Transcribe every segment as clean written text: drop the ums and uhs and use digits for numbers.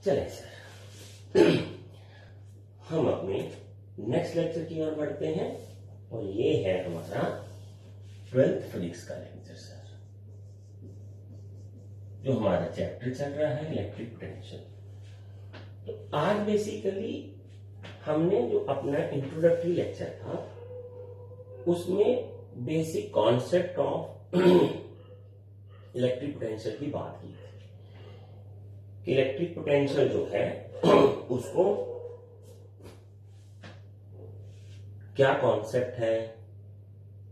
चले सर, हम अपने नेक्स्ट लेक्चर की ओर बढ़ते हैं और ये है हमारा 12th फिजिक्स का लेक्चर सर, जो हमारा चैप्टर चल रहा है इलेक्ट्रिक पोटेंशियल। तो आज बेसिकली हमने जो अपना इंट्रोडक्टरी लेक्चर था उसमें basic concept of electric potential की बात की थी कि इलेक्ट्रिक पोटेंशियल जो है उसको क्या कॉन्सेप्ट है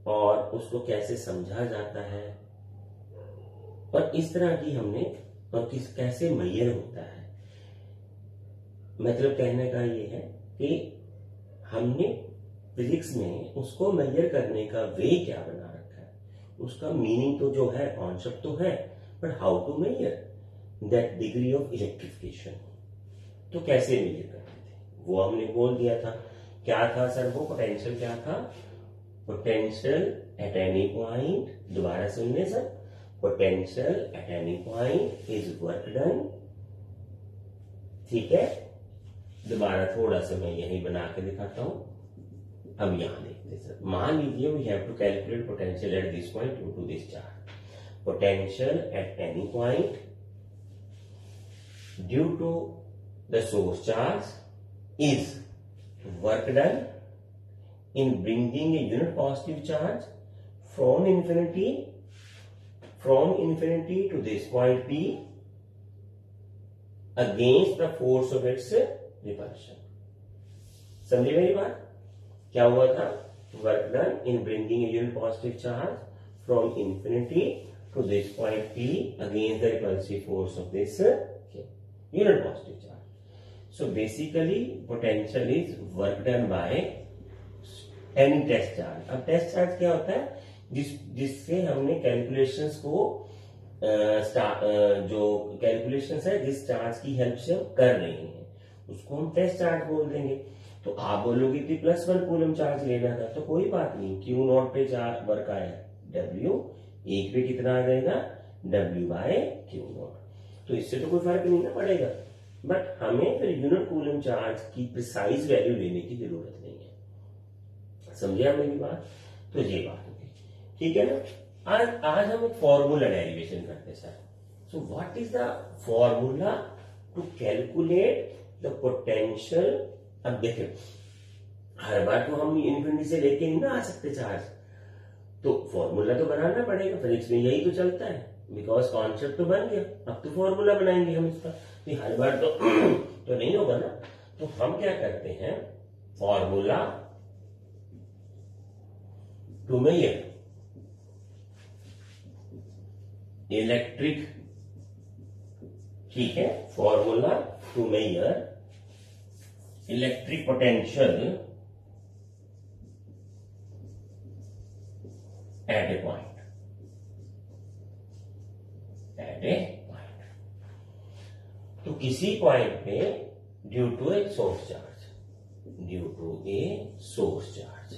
और उसको कैसे समझा जाता है और इस तरह की हमने और कैसे मेजर होता है। मतलब कहने का ये है कि हमने फिजिक्स में उसको मेजर करने का वे क्या बना रखा है, उसका मीनिंग तो जो है कॉन्सेप्ट तो है, but how to measure that degree of electrification, तो कैसे मेजर करते थे वो हमने बोल दिया था। क्या था सर वो पोटेंशियल, क्या था पोटेंशियल एट एनी पॉइंट, दोबारा सुनने sir, potential at any point is work done. ठीक है, दोबारा थोड़ा सा मैं यही बना के दिखाता हूं। अब यहां देखते हैं सर, मान लीजिए we have to calculate potential at this point due to this charge. Potential at any point due to the source charge is work done in bringing a unit positive charge from infinity to this point P against the force of its repulsion। समझे मेरी बात? क्या हुआ था? work done in bringing a unit positive charge from infinity to this point P against the repulsive force of this unit positive charge। So basically potential is work done by any test charge। अब test charge क्या होता है? जिससे हमने calculations को जो calculations है जिस चार्ज की हेल्प से हम कर रहे हैं उसको हम टेस्ट चार्ज बोल देंगे। तो आप बोलोगे कि +1 कूलम चार्ज लेना था, तो कोई बात नहीं, क्यू नॉट पे चार्ज वर्क आया W, एक पे कितना आ जाएगा W/Q0। तो इससे तो कोई फर्क नहीं ना पड़ेगा, बट हमें फिर यूनिट कूलम चार्ज की प्रिसाइज वैल्यू लेने की जरूरत नहीं है। समझे आप मेरी बात? तो ये बात होगी, ठीक है ना। आज हम एक फॉर्मूला डेरिवेशन करते हैं sir. So what is the formula to calculate the potential. अब देखिए, हर बार तो हम इन्फिनिटी से लेके नहीं ना आ सकते चार्ज, तो फॉर्मूला तो बनाना पड़ेगा। फिजिक्स में यही तो चलता है, बिकॉज कॉन्सेप्ट तो बन गया, अब तो फॉर्मूला बनाएंगे हम इसका। हर बार तो नहीं होगा ना, तो हम क्या करते हैं, फॉर्मूला टू मेजर इलेक्ट्रिक, ठीक है, formula to measure electric potential at a point, at a point. तो किसी पॉइंट पे due to a source charge, due to a source charge.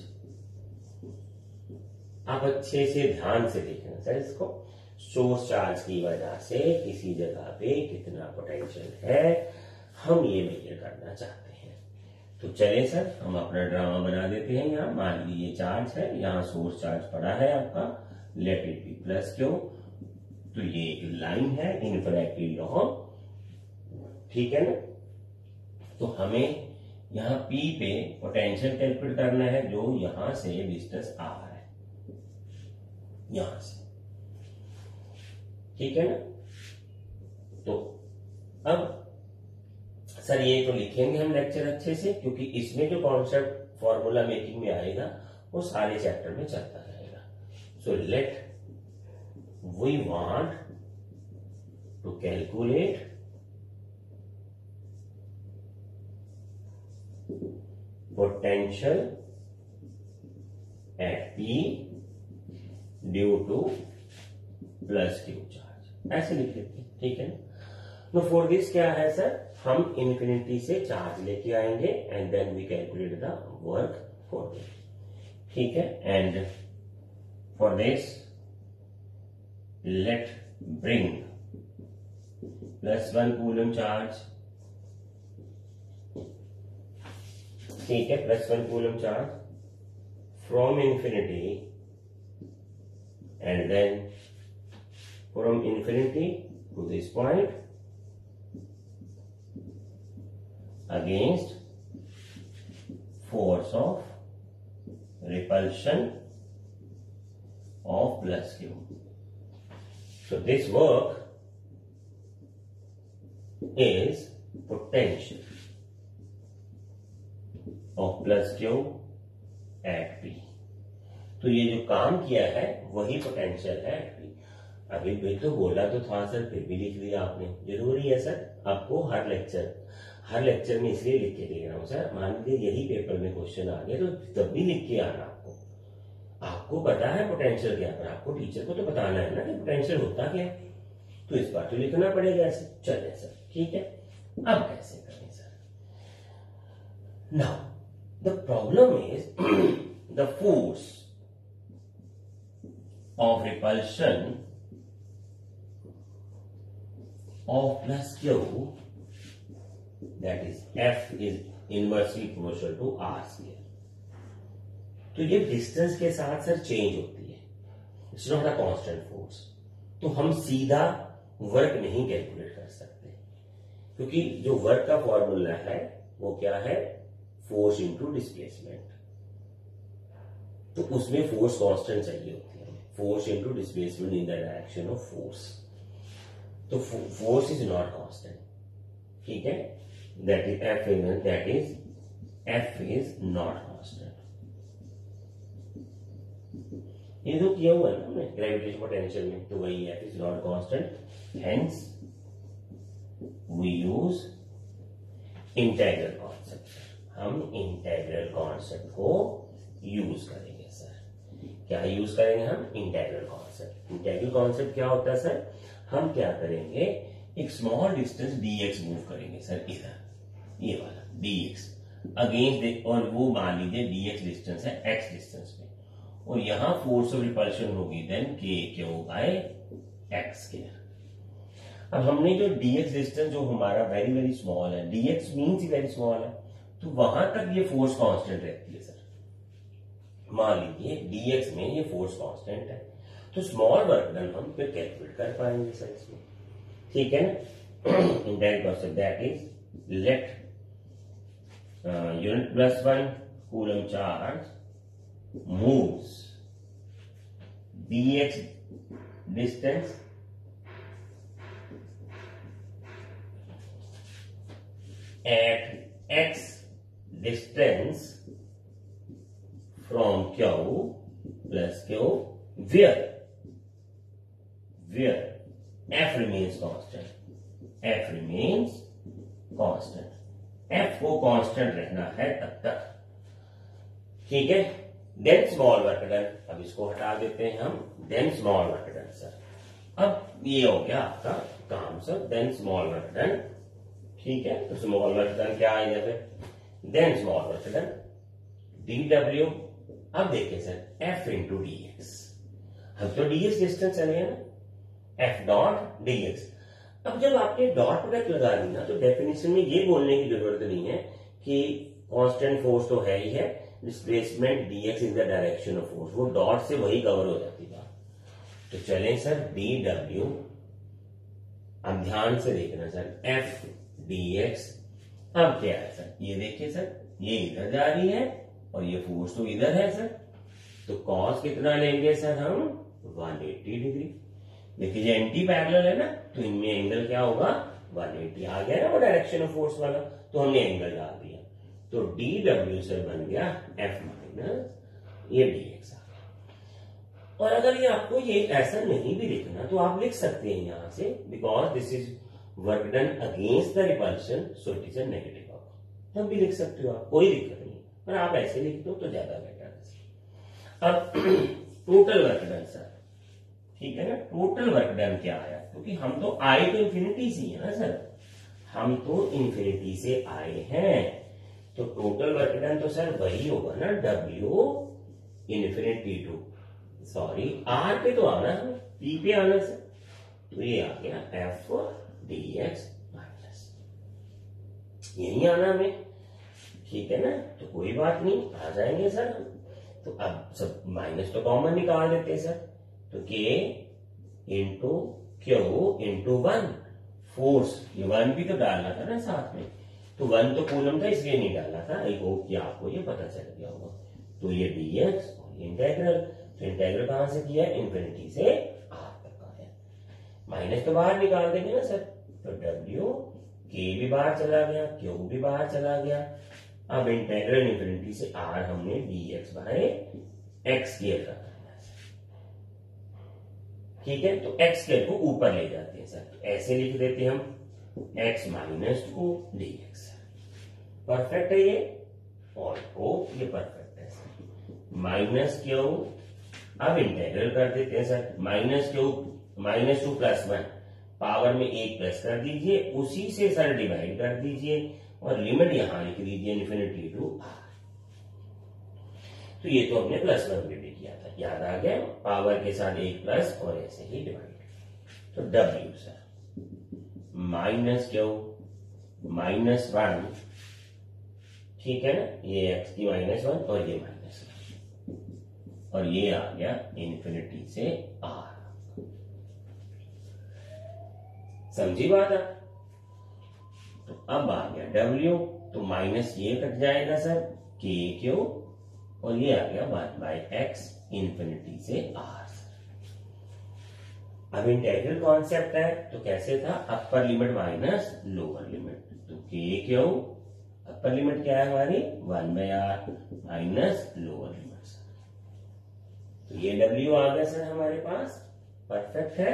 आप अच्छे से ध्यान से देखना सर इसको, सोर्स चार्ज की वजह से किसी जगह पे कितना पोटेंशियल है हम ये मेजर करना चाहते हैं। तो चलें सर, हम अपना ड्रामा बना देते हैं। यहाँ मान लीजिए चार्ज है, यहाँ सोर्स चार्ज पड़ा है आपका, लेट इट बी +Q। तो ये एक लाइन है इन्फिनिटी लॉन्ग, ठीक है ना। तो हमें यहां P पे पोटेंशियल कैलकुलेट करना है जो यहां से डिस्टेंस आ रहा है, यहां से, ठीक है ना। तो अब सर ये तो लिखेंगे हम लेक्चर अच्छे से, क्योंकि इसमें जो कॉन्सेप्ट फॉर्मूला मेकिंग में आएगा वो सारे चैप्टर में चलता रहेगा। So let we want to calculate potential at P due to +Q charge, ऐसे लिख लेते हैं, ठीक है ना। तो फॉर दिस क्या है सर, हम इन्फिनिटी से चार्ज लेके आएंगे and then we calculate the work for this, ठीक है। And for this let bring +1 coulomb charge, ठीक है, +1 coulomb charge from infinity and then from infinity to this point against force of repulsion of plus q. So this work is potential of plus q at p. तो ये जो काम किया है वही potential है at p. अभी भी तो बोला तो था सर, फिर भी लिख दिया आपने। जरूरी है सर आपको हर लेक्चर में इसलिए लिख के दे रहा हूं सर। मान लीजिए यही पेपर में क्वेश्चन आ गया तो तब भी लिख के आना आपको पता है पोटेंशियल क्या, पर आपको टीचर को तो बताना है ना कि पोटेंशियल होता क्या है, तो इस बार तो लिखना पड़ेगा ऐसे। चले सर, ठीक है, अब कैसे करें sir? Now the problem is the force of repulsion of plus q, that is F is inversely proportional to r square. तो ये डिस्टेंस के साथ सर चेंज होती है, it's not a constant force. तो हम सीधा वर्क नहीं कैलकुलेट कर सकते, क्योंकि जो वर्क का फॉर्मूला है वो क्या है, फोर्स इनटू डिस्प्लेसमेंट। तो उसमें फोर्स कांस्टेंट चाहिए होती है, force into displacement in the direction of force. तो फोर्स इज नॉट कांस्टेंट, ठीक है, that is F is not constant. ये जो किया हुआ है ना हमने ग्रेविटेशन पोटेंशियल में, तो वही F is not constant, hence we use integral concept. हम इंटेग्रल कॉन्सेप्ट को यूज करेंगे सर। क्या यूज करेंगे हम? Integral concept. इंटेग्रल कॉन्सेप्ट क्या होता है सर? हम क्या करेंगे, एक स्मॉल डिस्टेंस dx मूव करेंगे सर, इधर ये वाला dx अगेंस्ट, और वो मान लीजिए dx डिस्टेंस है x डिस्टेंस पे, और यहां फोर्स ऑफ रिपल्शन होगी देन k/x²। अब हमने जो dx डिस्टेंस जो हमारा वेरी वेरी स्मॉल है, dx मीन्स वेरी स्मॉल है, तो वहां तक ये फोर्स कांस्टेंट रहती है सर। मान लीजिए dx में ये फोर्स कांस्टेंट है, तो स्मॉल वर्क डन हम फिर कैलकुलेट कर पाएंगे सर इसमें, ठीक है ना। Integral concept that is let unit +1 coulomb charge moves dx distance at x distance from q plus q where f remains constant, f remains constant, f को constant रहना है तब तक, ठीक है। देन स्मॉल वर्क डन, अब इसको हटा देते हैं हम, then small work done sir. अब ये हो गया आपका काम sir, then small work done, ठीक है। तो स्मॉल वर्क डन क्या आएगा फिर, then small work done dw। अब देखिए सर, f इंटू dx, हम तो dx डिस्टेंस चले ना, f डॉट dx। अब जब आपने डॉट प्रोडक्ट लगा दी ना, तो डेफिनेशन में ये बोलने की जरूरत नहीं है कि कांस्टेंट फोर्स तो है ही है, displacement dx in the direction of force, वो डॉट से वही कवर हो जाती बात। तो चलें सर dw, अब ध्यान से देखना सर, f dx। अब क्या है सर, ये देखिए सर, ये इधर जा रही है और ये फोर्स तो इधर है सर, तो कॉस कितना लेंगे सर हम, 180 डिग्री। देखिए ये एंटी पैरेलल है ना, तो इनमें एंगल क्या होगा, 180 आ गया ना वो डायरेक्शन ऑफ फोर्स वाला, तो हमने एंगल डाल दिया, तो dw सर बन गया f माइनस ये dx आ गया। और अगर ये आपको ये ऐसा नहीं भी लिखना तो आप लिख सकते हैं यहां से, because this is work done against the repulsion, so it is a negative outcome, तब भी लिख सकते हो आप, कोई दिक्कत नहीं, पर आप ऐसे लिख दो तो ज्यादा बेटर है। अब टोटल वर्क डन सर, ठीक है ना, टोटल वर्क डन क्या आया, क्योंकि हम तो आए तो इंफिनिटी से है ना सर, हम तो इंफिनिटी से आए हैं, तो टोटल वर्क डन तो सर वही होगा ना, W infinity to, sorry R पे तो आना है, P पे आना सर, तो ये आ गया F dx माइनस, यही आना हमें, ठीक है ना। तो कोई बात नहीं, आ जाएंगे सर। तो अब सब माइनस तो कॉमन निकाल देते हैं सर, तो k into Q into 1 force, ये 1 भी तो डालना था ना साथ में, तो 1 तो कूलम था इसलिए नहीं डाला था। आई होप कि आपको ये पता चल गया होगा। तो ये dx और ये इंटेग्रल, तो इंटेग्रल कहां से किया, इन्फिनिटी से r तक आया। माइनस तो बाहर निकाल देंगे ना सर, तो w, k भी बाहर चला गया, q भी बाहर चला गया। अब इंटेग्रल इन्फिनिटी से r हमने dx बाय x किया था, ठीक है। तो x स्क्वायर को ऊपर ले जाते हैं सर, तो ऐसे लिख देते हैं हम x माइनस 2 dx। परफेक्ट है ये, और ये परफेक्ट है सर। माइनस क्यू, अब इंटेग्रल कर देते हैं sir, minus Q minus 2 plus 1, power में 1 प्लस कर दीजिए, उसी से सर डिवाइड कर दीजिए और लिमिट यहां लिख दीजिए इन्फिनिटी टू r। तो ये तो हमने प्लस 1 में भी किया था, याद आ गया, पावर के साथ 1 प्लस और ऐसे ही डिवाइड। तो w sir minus Q minus 1, ठीक है ना, ये x की माइनस 1 और ये माइनस 1, और ये आ गया इन्फिनिटी से r। समझी बात है। तो अब आ गया w, तो माइनस ये कट जाएगा सर k क्यू, और ये आ गया 1 बाई एक्स इन्फिनिटी से r। अब इंटेग्रल कॉन्सेप्ट है, तो कैसे था, upper limit minus lower limit, तो k क्यू अपर लिमिट क्या है हमारी 1 by r minus lower limit sir. तो ये w आ गया सर हमारे पास, परफेक्ट है।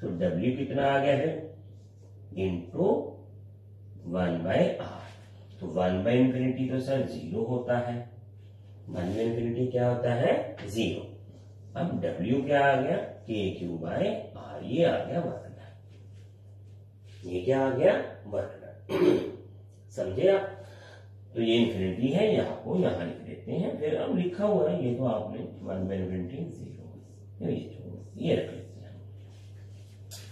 तो w कितना आ गया है, इंटू 1 बाई r। तो 1 बाई इंफिनिटी तो सर 0 होता है, 1 बाई इंफिनिटी क्या होता है 0। अब w क्या आ गया, k क्यू बाय r, ये आ गया वर्क डन, ये क्या आ गया वर्क डन। समझे आप। तो ये इंफिनिटी है, ये आपको यहां लिख देते हैं, फिर अब लिखा हुआ है ये तो आपने 1 बाई इंफिनिटी 0, ये रख लेते हैं।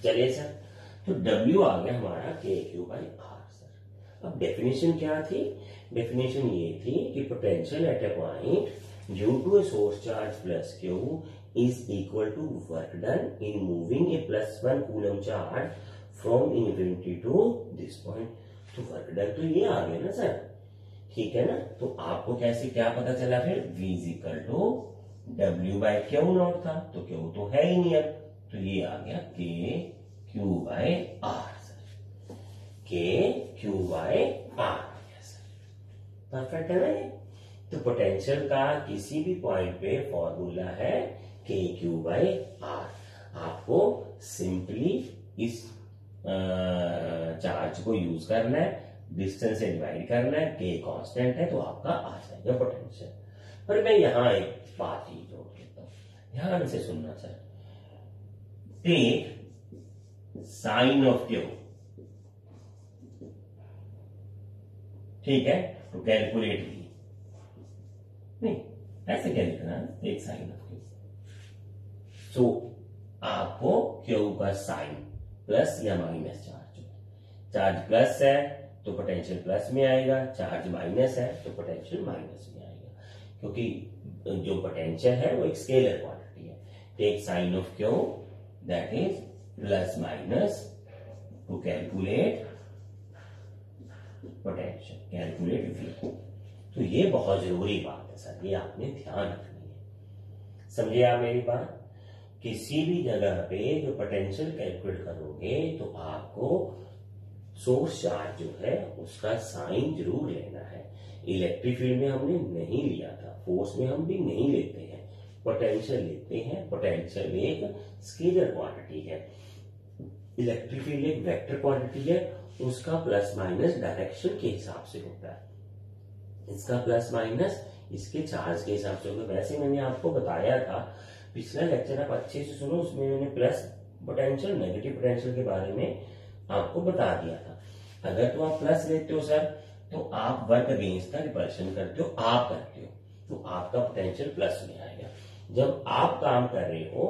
चलिए सर, तो w आ गया हमारा k Q by r sir. अब डेफिनेशन क्या थी, डेफिनेशन ये थी कि potential at a point due to a source charge plus Q is equal to work done in moving a plus 1 coulomb charge from infinity to this point. तो work done तो ये आ गया ना सर, ठीक है ना। तो आपको कैसे क्या पता चला फिर, v is equal to w by Q naught था, तो क्यू तो है ही नहीं अब, तो ये आ गया k Q by r sir, k Q by r। Perfect है ना ये। तो पोटेंशियल का किसी भी पॉइंट पे फॉर्मूला है k क्यू बाई r। आपको सिंपली इस चार्ज को यूज करना है, डिस्टेंस से डिवाइड करना है, k कांस्टेंट है तो आपका आ जाएगा पोटेंशियल। पर मैं यहां एक बात ही जोड़ देता हूं, ध्यान से सुनना sir. Take sign of Q, ठीक है, तो कैलकुलेट की नहीं, ऐसे क्या लिखना है, एक साइन ऑफ क्यू। सो आपको क्यू का साइन प्लस या माइनस चार्ज, चार्ज प्लस है तो पोटेंशियल प्लस में आएगा, चार्ज माइनस है तो पोटेंशियल माइनस में आएगा, क्योंकि जो पोटेंशियल है वो एक स्केलर क्वांटिटी है। Take sign of Q that is plus minus to calculate potential, calculate v। तो ये बहुत जरूरी बात है सर, ये आपने ध्यान रखनी है। समझे आप मेरी बात। किसी भी जगह पे जो पोटेंशियल कैलकुलेट करोगे तो आपको सोर्स चार्ज जो है उसका साइन जरूर लेना है। इलेक्ट्रिक फील्ड में हमने नहीं लिया था, फोर्स में हम भी नहीं लेते हैं, पोटेंशियल लेते हैं। पोटेंशियल एक स्केलर क्वांटिटी है, इलेक्ट्रिक फील्ड एक वेक्टर क्वांटिटी है, उसका प्लस माइनस डायरेक्शन के हिसाब से होता है, इसका प्लस माइनस इसके चार्ज के हिसाब से होगा। वैसे मैंने आपको बताया था पिछला लेक्चर, आप अच्छे से सुनो, उसमें मैंने प्लस पोटेंशियल नेगेटिव पोटेंशियल के बारे में आपको बता दिया था। अगर तो आप प्लस लेते हो सर तो आप वर्क अगेंस्ट का रिपल्शन करते हो, आप करते हो, तो आपका पोटेंशियल प्लस में आएगा। जब आप काम कर रहे हो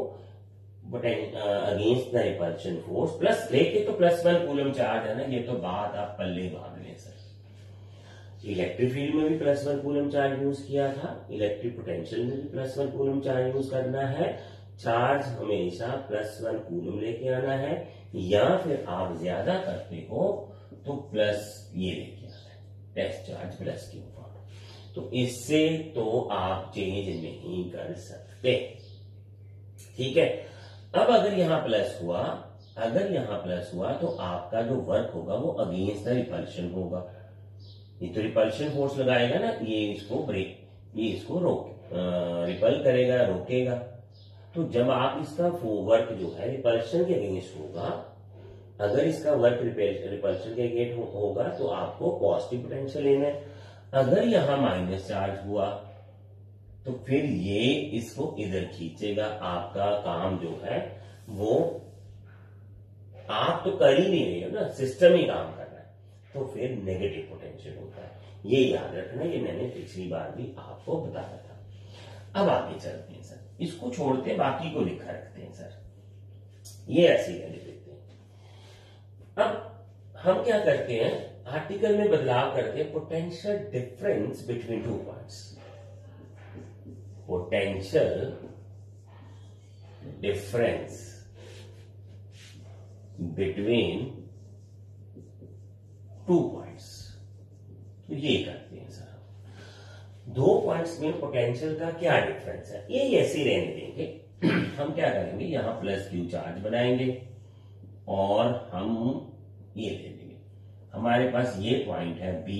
against the repulsion force plus लेके तो +1 कूलम चार्ज है ना, ये तो बात आप पल्ले बांध लें सर। इलेक्ट्रिक फील्ड में भी +1 कूलम चार्ज यूज किया था, इलेक्ट्रिक पोटेंशियल में भी +1 कूलम चार्ज यूज करना है। चार्ज हमेशा +1 कूलम लेके आना है, या फिर आप ज्यादा करते हो तो प्लस ये लेके आना है, टेस्ट चार्ज प्लस के ऊपर। तो इससे तो आप चेंज नहीं कर सकते, ठीक है। अब अगर यहां प्लस हुआ, अगर यहां प्लस हुआ तो आपका जो वर्क होगा वो अगेंस्ट द रिपल्शन होगा। ये तो रिपल्शन फोर्स लगाएगा ना, ये इसको ब्रेक, ये इसको रिपल करेगा, रोकेगा। तो जब आप इसका वर्क जो है रिपल्शन के अगेंस्ट होगा, अगर इसका वर्क रिपल्शन के अगेंस्ट होगा तो आपको पॉजिटिव पोटेंशियल लेना है। अगर यहां माइनस चार्ज हुआ तो फिर ये इसको इधर खींचेगा। आपका काम जो है वो आप तो कर ही नहीं रहे हो ना, सिस्टम ही काम कर रहा है, तो फिर नेगेटिव पोटेंशियल होता है। ये याद रखना, ये मैंने पिछली बार भी आपको बताया था। अब आगे चलते हैं सर, इसको छोड़ते हैं, बाकी को लिखा रखते हैं सर, ये ऐसे ही लिख देते हैं। अब हम क्या करते हैं, आर्टिकल में बदलाव करते हैं, potential difference between two points. Potential difference between two points, तो ये करते हैं सर। दो पॉइंट्स में पोटेंशियल का क्या डिफरेंस है, ये ऐसे ही रहने देंगे। हम क्या करेंगे, यहां +q चार्ज बनाएंगे और हम ये ले लेंगे। हमारे पास ये पॉइंट है B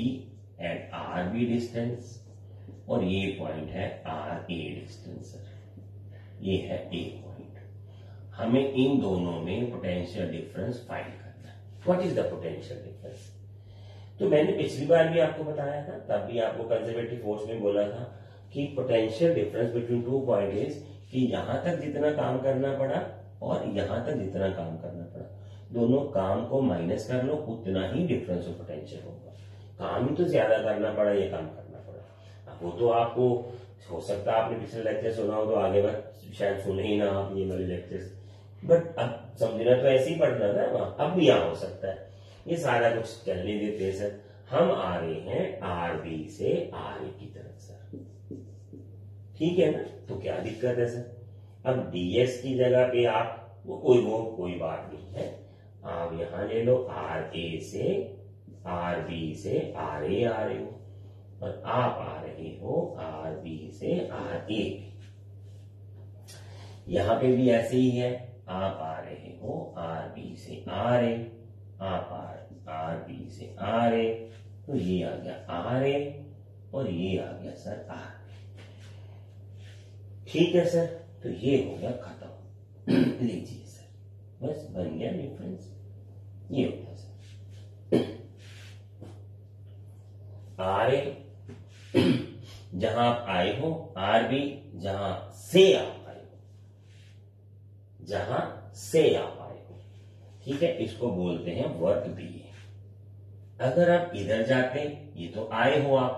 एट RB डिस्टेंस, और ये पॉइंट है RA डिस्टेंस सर, ये है A पॉइंट। हमें इन दोनों में पोटेंशियल डिफरेंस फाइंड करना है। What is the potential difference? तो मैंने पिछली बार भी आपको बताया था, तब भी आपको कंजर्वेटिव फोर्स में बोला था कि potential difference between two point is कि यहां तक जितना काम करना पड़ा और यहां तक जितना काम करना पड़ा, दोनों काम को माइनस कर लो, उतना ही डिफरेंस ऑफ पोटेंशियल होगा। काम ही तो ज्यादा करना पड़ा, ये काम करना पड़ा। अब वो तो आपको हो सकता है आपने पिछले लेक्चर सुना हो, तो आगे बार शायद सुने ही ना आप ये वाले लेक्चर्स, बट अब समझना तो ऐसे ही पड़ना था, अब भी यहाँ हो सकता है। ये सारा कुछ चलने देते हैं सर। हम आ रहे हैं RB से RA की तरफ सर, ठीक है ना, तो क्या दिक्कत है सर। अब DS की जगह पे आप वो कोई बात नहीं है, आप यहां ले लो RA से RB से RA आ रहे हो, और आप आ रहे हो RB से RA। यहां पे भी ऐसे ही है, आप आ रहे हो RB से RA, आप RB से RA, तो ये आ गया RA और ये आ गया सर RB, ठीक है सर। तो ये हो गया खत्म। लीजिए सर, बस बन गया डिफरेंस, ये हो गया सर। RA जहां आप आए हो, RB जहां से आप आए हो, जहां से आप आए हो, ठीक है, इसको बोलते हैं वर्क B। अगर आप इधर जाते, ये तो आए हो आप,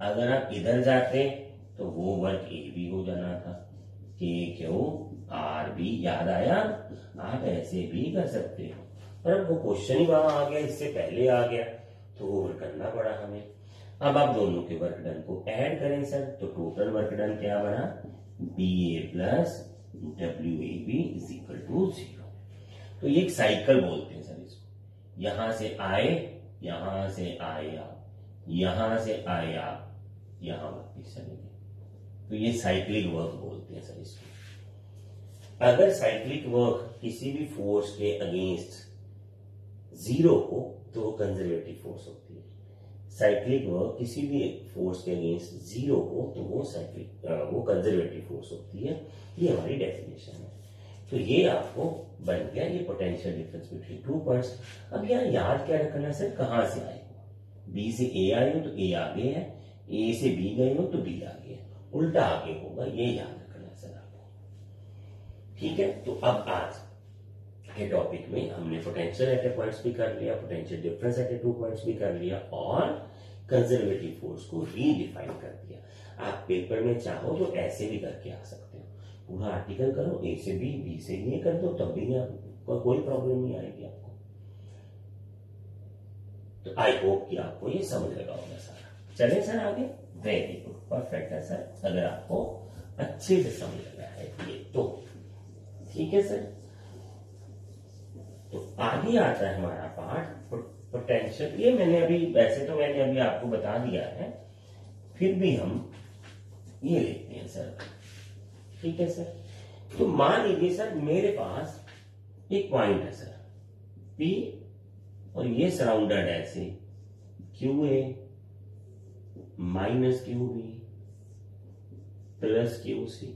अगर आप इधर जाते तो वो वर्क A भी हो जाना था। क्यों, RB याद आया, आप ऐसे भी कर सकते हो, पर वो क्वेश्चन ही वहां आ गया, इससे पहले आ गया, तो वो वर्क करना पड़ा हमें। अब आप दोनों के वर्क डन को ऐड करें सर, तो टोटल वर्क डन क्या बना, BA plus WAB is equal to 0। तो ये एक साइकिल बोलते हैं सर इसको। यहां से आए, यहां से आए आप, यहां से आए आप, यहां वापिस चले गए, तो ये साइक्लिक वर्क बोलते हैं सर इसको। अगर साइक्लिक वर्क किसी भी फोर्स के अगेंस्ट 0 हो तो वो कंजर्वेटिव फोर्स होती है। साइक्लिक वर्क किसी भी फोर्स के अगेंस्ट 0 हो तो वो कंजर्वेटिव फोर्स होती है। ये हमारी डेफिनेशन है। तो ये आपको बन गया ये potential difference between two points. अब यहाँ याद क्या रखना सर, कहां से आए हो, B से A आए हो तो A आगे है, A से B गए हो तो B आगे है, उल्टा आगे होगा, ये याद रखना सर आपको, ठीक है। तो अब आज के टॉपिक में हमने पोटेंशियल एट ए पॉइंट्स भी कर लिया, potential difference at A two points भी कर लिया, और कंजर्वेटिव फोर्स को रीडिफाइन कर दिया। आप पेपर में चाहो तो ऐसे भी करके आ सकते हो, पूरा आर्टिकल करो, ए से बी से ए कर दो, तब भी आपको कोई प्रॉब्लम नहीं आएगी आपको। तो आई होप कि आपको ये समझ लगा होगा सारा। चले सर आगे। वेरी गुड, परफेक्ट है सर, अगर आपको अच्छे से समझ लगा है ये तो ठीक है सर। तो आगे आता है हमारा पार्ट पोटेंशियल। ये मैंने अभी, वैसे तो मैंने अभी आपको बता दिया है, फिर भी हम ये लिखते हैं सर, ठीक है सर। तो मान लीजिए सर मेरे पास एक पॉइंट है सर P, और ये सराउंडेड है ऐसे QA minus QB plus QC,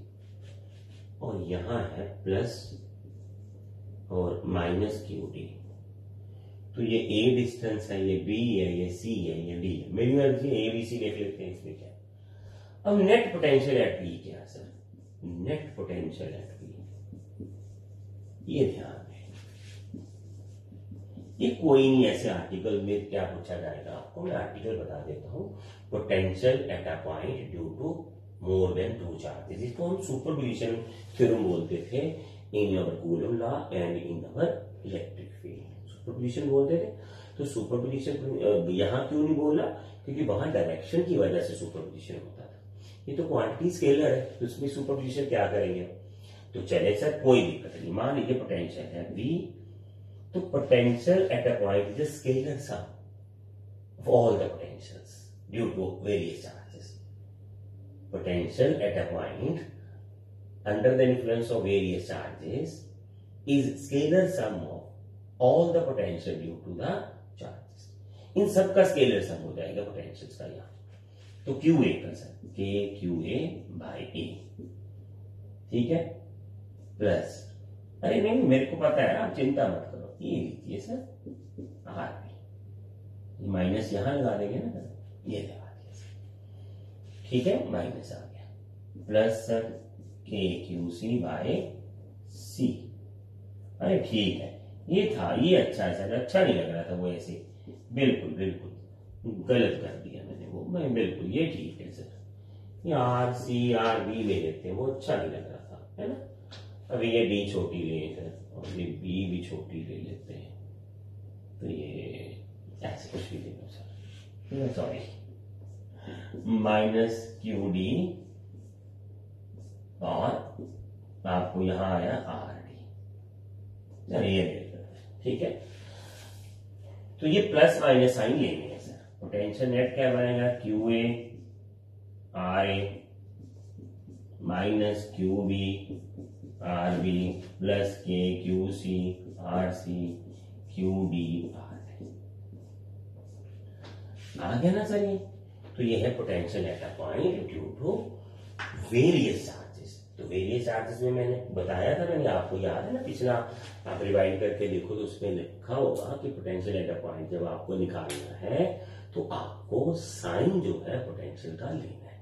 और यहां है प्लस और माइनस QD। तो ये A डिस्टेंस है, ये B है, ये C है, ये D है। मेरी मर्जी है ABC देख लेते हैं, इसमें क्या। अब नेट पोटेंशियल एट P क्या है sir? Net potential at P, ये ध्यान है, ये कोई नहीं ऐसे आर्टिकल में क्या पूछा जाएगा आपको, मैं आर्टिकल बता देता हूं। Potential at a point due to more than 2 charges, इसको हम सुपरपोजिशन थ्योरम बोलते थे in our Coulomb law and in our electric field. Superposition बोलते थे। तो सुपरपोजिशन यहां क्यों नहीं बोला? क्योंकि वहां डायरेक्शन की वजह से सुपरपोजिशन होता था। ये तो क्वांटिटी स्केलर है, तो उसमें सुपरपोजिशन क्या करेंगे? तो चले सर कोई दिक्कत नहीं, मान लीजिए पोटेंशियल है V, तो potential at a point is scalar sum of all the potentials due to various charges. Potential at a point under the influence of various charges is scalar sum of all the potential due to the charges. इन सब का scalar सम हो जाएगा potentials का यहाँ। तो QA का sir KQA by A, ठीक है, प्लस, अरे नहीं मेरे को पता है, आप चिंता मत करो, ये लिखिए सर RB, माइनस यहां लगा देंगे ना, ये लगा दिया, ठीक है, माइनस आ गया, plus sir KQC by C। अरे ठीक है, ये था, ये अच्छा है सर, अच्छा नहीं लग रहा था वो ऐसे, बिल्कुल बिल्कुल गलत कर दिया मैंने वो, मैं बिल्कुल ये ठीक है सर, ये RC RB ले लेते हैं, वो अच्छा नहीं लग रहा था, है ना। अभी ये D छोटी ले सर, और ये B भी छोटी ले लेते हैं, तो ये ऐसे कुछ भी देना सर, सॉरी, माइनस QD और आपको यहां आया RD, ये ठीक है। तो ये प्लस माइनस साइन लेंगे हैं सर। पोटेंशियल नेट क्या बनेगा? QA RA minus QB RB plus KQC RC QD RD, आ गया ना सर ये। तो ये है potential at a point due to various charges. तो वेरियस चार्जेस में मैंने बताया था, मैंने आपको याद है ना, पिछला आप रिवाइंड करके देखो तो उसमें लिखा होगा कि पोटेंशियल एट अ पॉइंट जब आपको निकालना है तो आपको साइन जो है पोटेंशियल का लेना है,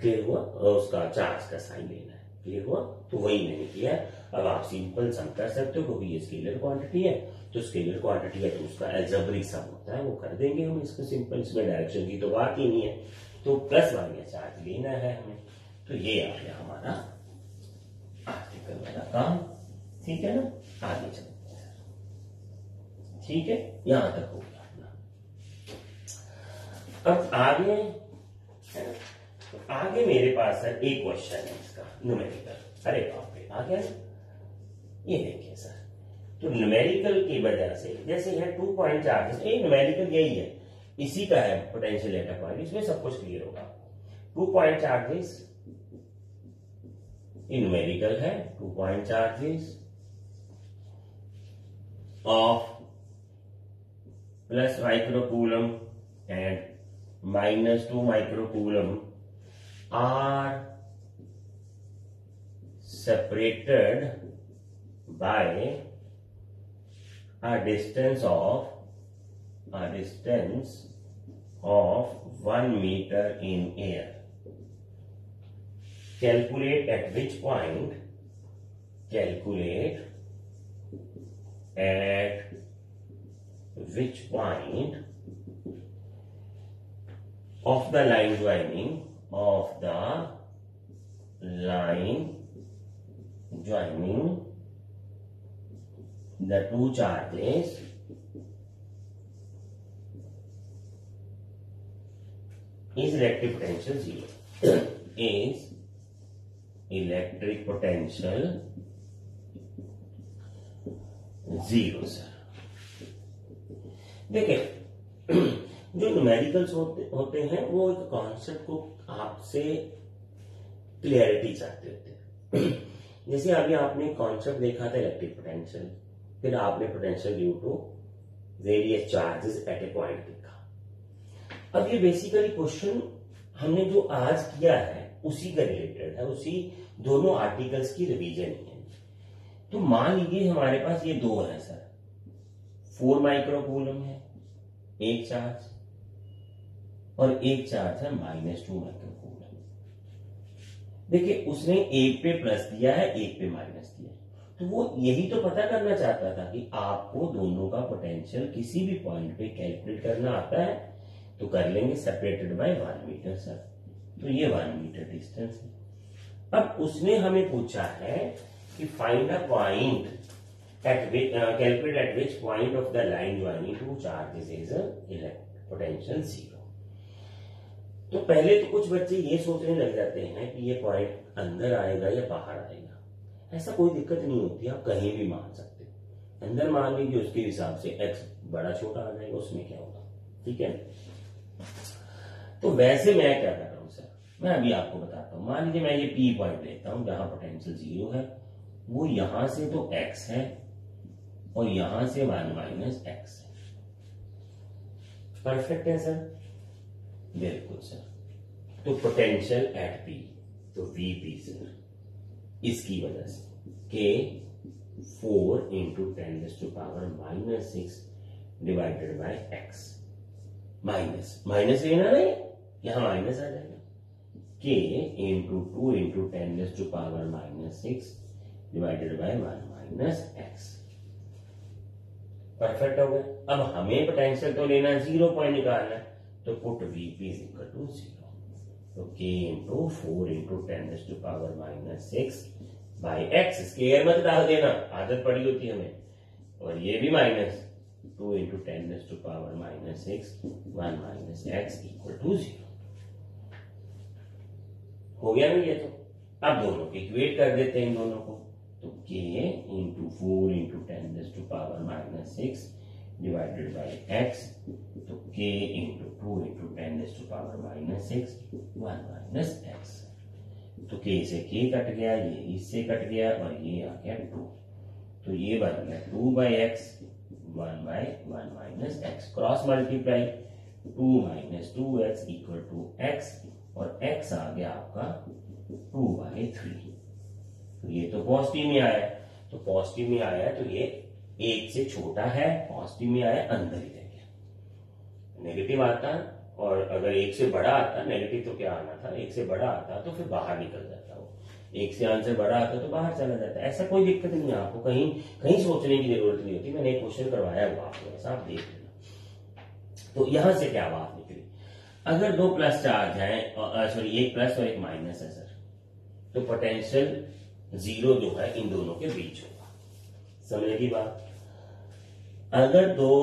क्लियर हुआ, और उसका चार्ज का साइन लेना है, क्लियर हुआ। तो वही मैंने किया। अब आप सिंपल सम कर सकते हो क्योंकि ये स्केलर क्वांटिटी है, तो स्केलर क्वांटिटी है तो उसका एल्जेब्रिक सम होता है, वो कर देंगे हम इसको सिंपल, इसमें डायरेक्शन की तो बात ही नहीं है। तो प्लस माइनस चार्ज लेना है हमें, तो ये आ गया हमारा आर्टिकल वाला काम, ठीक है ना। आगे चलते हैं, ठीक है, यहां तक हो गया अपना। अब आगे है ना, तो आगे मेरे पास है एक क्वेश्चन है इसका न्यूमेरिकल। अरे बाप रे, आ गया, ये देखिए सर। तो न्यूमेरिकल की वजह से जैसे है 2 पॉइंट चार्जेस, ये न्यूमेरिकल यही है, इसी का है पोटेंशियल एट अ पॉइंट, इसमें सब कुछ क्लियर होगा। 2 पॉइंट चार्जेस न्यूमेरिकल है, 2 point charges of plus microcoulomb and minus 2 microcoulomb are separated by a distance of 1 meter in air. Calculate at which point of the line joining of the line joining the two charges is electric potential zero. is electric potential zero sir. देखिए जो numericals होते हैं वो एक concept को आपसे clarity चाहते होते हैं. जैसे अभी आपने कॉन्सेप्ट देखा था इलेक्ट्रिक पोटेंशियल, फिर आपने potential due to various charges at a point देखा. अब ये बेसिकली क्वेश्चन हमने जो आज किया है उसी का रिलेटेड है, उसी दोनों आर्टिकल्स की रिवीजन है. तो मान लीजिए हमारे पास ये दो है सर, 4 माइक्रोकूलम है एक चार्ज, और एक चार्ज है -2 माइक्रोकूलम. देखिए उसने एक पे प्लस दिया है, एक पे माइनस दिया है. तो वो यही तो पता करना चाहता था कि आपको दोनों का पोटेंशियल किसी भी पॉइंट पे कैलकुलेट करना आता है तो कर लेंगे, सेपरेटेड बाय 1 मीटर सर. तो ये 1 मीटर डिस्टेंस है. अब उसने हमें पूछा है कि find a point at which calculate at which point of the line joining two charges is potential zero. तो पहले तो कुछ बच्चे ये सोचने लग जाते हैं कि ये पॉइंट अंदर आएगा या बाहर आएगा. ऐसा कोई दिक्कत नहीं होती, आप कहीं भी मान सकते हो. अंदर मान लीजिए, उसके हिसाब से x बड़ा छोटा आ जाएगा, उसमें क्या होगा. ठीक है. तो वैसे मैं क्या कर रहा हूं सर, मैं अभी आपको बताता हूं. मान लीजिए मैं ये P पॉइंट लेता हूं जहां पोटेंशियल जीरो है, वो यहां से तो x है और यहां से 1 माइनस x है. परफेक्ट है सर. बिल्कुल सर. तो पोटेंशियल एट P, तो VP सर, इसकी वजह से K 4 into 10⁻⁻6 divided by x. Minus लेना नहीं, यहां माइनस आ जाएगा. K into 2 into 10⁻⁻6 divided by 1 minus x. Perfect हो गया. अब हमें पोटेंशियल तो लेना है, 0 पॉइंट निकालना है, तो put VP is equal to 0. तो K into 4 into 10⁻⁻6 by x. Square मत डाल देना, आदत पड़ी होती है हमें. और ये भी minus 2 into 10⁻⁻6 1 minus x equal to 0. हो गया ना ये. तो अब दोनों को इक्वेट कर देते हैं इन दोनों को. तो K into 4 into 10⁻⁻6 divided by x. तो K into 2 into 10⁻⁻6 1 minus x. तो K से K कट गया, ये इससे कट गया, और ये आ गया 2. तो ये बन गया 2 by x 1 by 1 minus x. Cross multiply 2 minus 2x equal to x, और x आ गया आपका 2 बाई 3. तो ये तो पॉजिटिव में आया, तो पॉजिटिव में आया तो ये 1 से छोटा है, पॉजिटिव में आया अंदर ही रह गया. नेगेटिव आता, और अगर 1 से बड़ा आता, नेगेटिव तो क्या आना था, 1 से बड़ा आता तो फिर बाहर निकल जाता. वो 1 से आंसर बड़ा आता तो बाहर चला जाता. ऐसा कोई दिक्कत नहीं है, आपको कहीं कहीं सोचने की जरूरत नहीं होती. मैंने एक क्वेश्चन करवाया हुआ आपको, ऐसा आप देख लेना. तो यहां से क्या बात निकली, अगर 2 प्लस चार्ज है, सॉरी 1 प्लस और 1 माइनस है सर, तो पोटेंशियल 0 जो है इन दोनों के बीच होगा. समझने की बात. अगर 2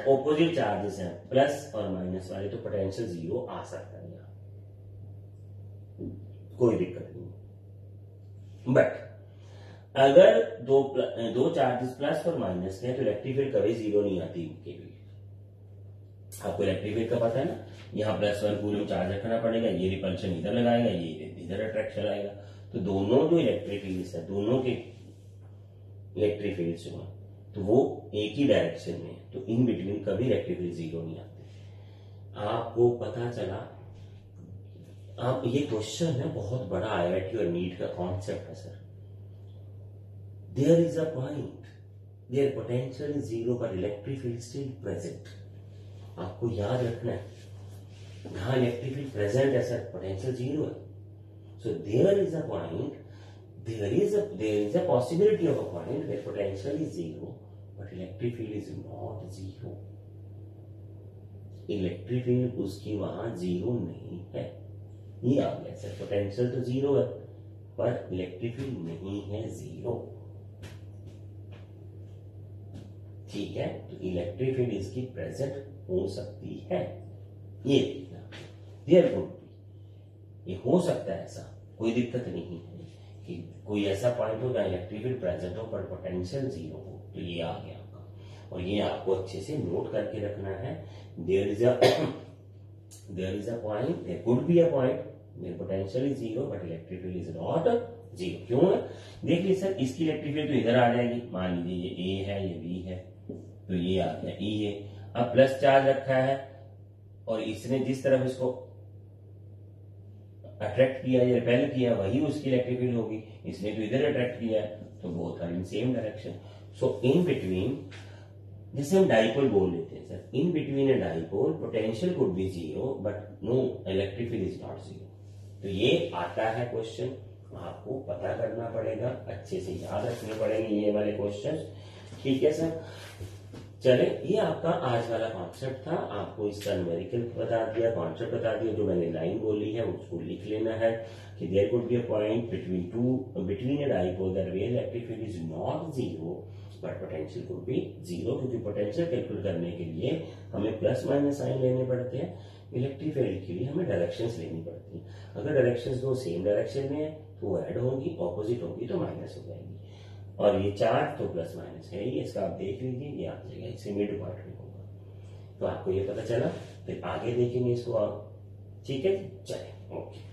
ऑपोजिट चार्जेस हैं, प्लस और माइनस वाले, तो पोटेंशियल 0 आ सकता है यहां, कोई दिक्कत नहीं. बट अगर दो चार्जेस प्लस और माइनस के हैं, तो इलेक्ट्रिक फील्ड कभी 0 नहीं आती इनके लिए. आपको इलेक्ट्रिक फील्ड का पता है ना, यहाँ +1 कूलम चार्ज रखना पड़ेगा, ये रिपल्शन इधर लगाएगा, ये इधर अट्रैक्शन आएगा. तो दोनों जो इलेक्ट्रिक फील्ड्स है, दोनों के इलेक्ट्रिक फील्ड्स जो है, तो वो एक ही डायरेक्शन में, तो इन बिटवीन कभी इलेक्ट्रिक फील्ड 0 नहीं आते. आपको पता चला. आप ये क्वेश्चन है बहुत बड़ा IIT और नीट का कॉन्सेप्ट है sir. There is a point there potential is 0 but electric field still present. आपको याद रखना है, यहां इलेक्ट्रिक फील्ड प्रेजेंट है सर, पोटेंशियल 0 है. So there is a point, there is a possibility of a point where potential is 0 but electric field is not 0. Electric field उसकी वहां 0 नहीं है. ये आ गया सर, पोटेंशियल तो जीरो है पर इलेक्ट्रिक फील्ड नहीं है जीरो। ठीक है, तो इलेक्ट्रिक फील्ड इसकी प्रेजेंट हो सकती है, ये देखना। देयर कुड बी, ये हो सकता है ऐसा, कोई दिक्कत नहीं है कि कोई ऐसा पॉइंट हो जहां इलेक्ट्रिक फील्ड प्रेजेंट हो पर पोटेंशियल जीरो हो। तो ये आ गया आपका, और ये आपको अच्छे से नोट करके रखना है। There is a point, there could be a point where potential is zero but electric field is not zero. क्यों है? देख लीजिए सर, इसकी इलेक्ट्रिक फील्ड तो इधर आ जाएगी, मान लीजिए ये ए है, ये बी है, तो ये आ गया ई है। अब प्लस चार्ज रखा है और इसने जिस तरफ इसको अट्रैक्ट किया या रिपेल किया वही उसकी इलेक्ट्रिक फील्ड होगी, इसने तो इधर अट्रैक्ट किया है, तो both are in same direction. So in between, जैसे हम डाइपोल बोल लेते हैं sir, in between a dipole potential could be zero but no electric field is not zero. तो ये आता है क्वेश्चन, आपको पता करना पड़ेगा, अच्छे से याद रखने पड़ेंगे ये वाले क्वेश्चन। ठीक है सर, चले, ये आपका आज वाला कॉन्सेप्ट था। आपको इसका न्यूमेरिकल बता दिया, कॉन्सेप्ट बता दिया, जो मैंने लाइन बोली है उसको लिख लेना है कि there could be a point between a dipole that where electric field is not zero but potential could be zero. क्योंकि पोटेंशियल कैलकुलेट करने के लिए हमें प्लस माइनस साइन लेने पड़ते हैं, इलेक्ट्रिक फील्ड के लिए हमें डायरेक्शंस लेनी पड़ती हैं। अगर डायरेक्शंस दो सेम डायरेक्शन में है तो वो ऐड होगी, ऑपोजिट होगी तो माइनस हो जाएगी। और ये चार्ज तो प्लस माइनस है ही, इसका आप देख लीजिए, ये आ जाएगा, इससे मिड पॉइंट में होगा। तो आपको ये पता चला, फिर आगे देखेंगे इसको आप। ठीक है, चले, ओके।